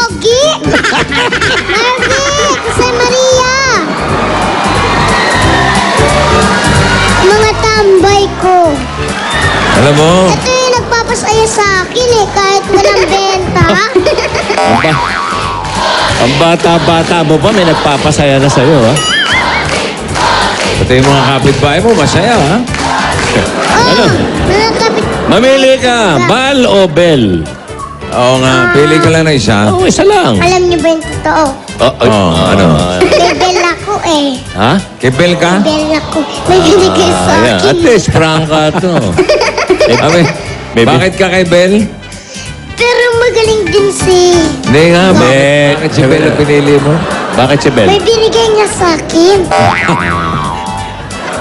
Pogi! Marvic! Jose Maria! Mga tambay ko. Alam mo, Ito yung nagpapasaya sa akin kahit walang benta. Ang bata-bata mo pa, may nagpapasaya na sa'yo, ha? pati yung mga kapitbahay mo, masaya, ha? Ano? Mga kapit... Mamili ka, bal o bel? Oo nga, pili ka lang na isa. Oo, isa lang. Alam niyo ba yung totoo? Ano? Bebel ako eh. Ha? Kibel ka? Bebel ako. May binigay sa Ayan, akin. at least, prangka to. Abi, Baby. bakit ka kay Bel? Pero magaling din si... Hindi nga, Bel. bakit si Bel ang pinili mo? Bakit si Bel? May binigay niya sa akin.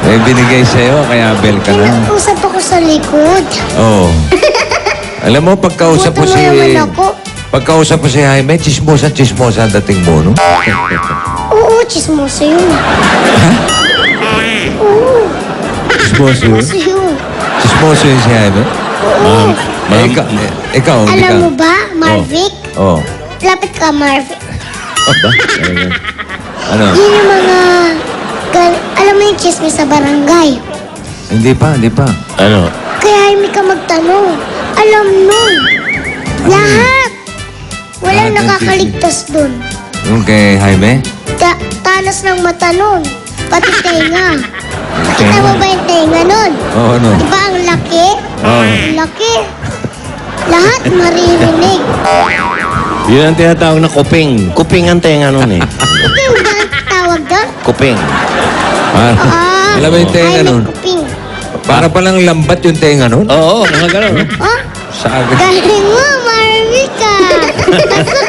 May binigay sa'yo, kaya Bel ka na. Pinag-usap ako sa likod. Oo. Alam mo, pagkausap mo si... Naman ako. Pagkausap mo si Jaime, chismosa ang dating mo, no? Oo, chismoso yun. Oo, Chismoso yun? chismoso yun. Chismoso yun si Jaime? Ikaw, hindi ka. Alam mo ba, Marvic? Oo. Lapit ka, Marvic. Ano? Yun yung mga... Alam mo yung chismis sa barangay. Hindi pa. Ano? Kaya hindi ka magtanong. Alam nun. Lahat. Walang Lahat ng nakakaligtas dun. Yung kay Jaime? Talas ng mata nun. Pati tenga. Nakita Tenga. mo ba yung tenga nun? Oo, ano? Diba ang laki? Oo. Ang laki. Lahat maririnig. Yun ang tinatawag na kuping. Kuping ang tenga nun eh. Ito yung ba ang tawag doon? Kuping. Alam mo yung tenga ay, may nun? kuping. Para palang lambat yung tenga nun? Oo, mga ganun. Oh, Sa agad. galing mo, Marvica. Pasok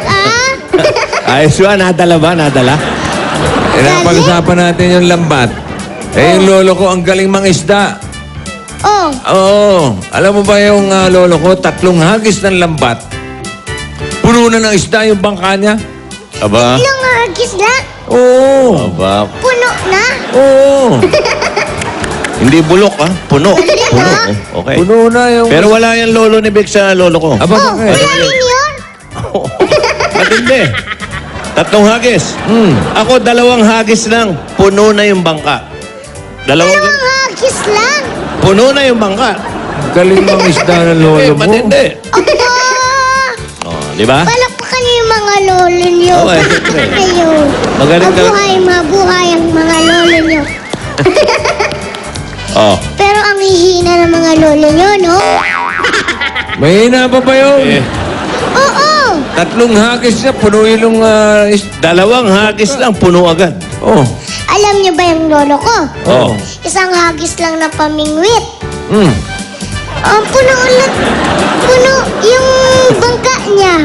Ayos ba? Nadala ba? Nadala? Pag-usapan natin yung lambat. Yung lolo ko, ang galing mang isda. Oh, Oo. Alam mo ba yung lolo ko, 3 hagis ng lambat. Puno na ng isda yung bangka niya. Aba? ilang agis na? Oo. Aba? Puno na? Oo. Hindi bulok, ha? Puno. Galing, Puno. ha? Okay. Puno na yung... Pero wala yung lolo ni Vic sa lolo ko. Aba, Oh, bakit? wala rin yun? Matindi. 3 hagis. Ako, 2 hagis lang. Puno na yung bangka. Dalawang agis lang. Puno na yung bangka. Galing mang isda ng lolo mo. Matindi. Aba! Oh, di ba? Palakpakan niyo yung mga lolo niyo. Oo, eh, Palakpakan siyempre. kayo. Magaling ka- Mabuhay ang mga lolo niyo. Oh. Pero ang hihina ng mga lolo niyo, no? May hina pa ba yun? Oo! 3 hagis niya, puno yung 2 hagis lang, puno agad. Oh. Alam niyo ba yung lolo ko? Oh. Isang hagis lang na pamingwit. Mm. Ang puno ulit. Puno yung bangka niya.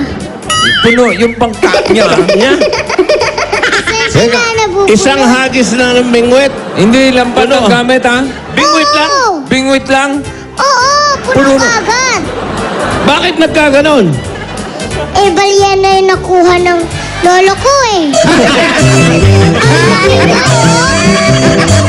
Puno yung bangka niya. Niya? Pasensya na nabubuhay. Isang hagis lang ng bingwit. Hindi lambat Ano? ang gamit, ha? Bingwit lang? Oo! Bingwit lang? Oo! Puno Puno na. agad. Bakit nagkaganon? Eh, balyan na yung nakuha ng lolo ko eh. Ang laki na, oh.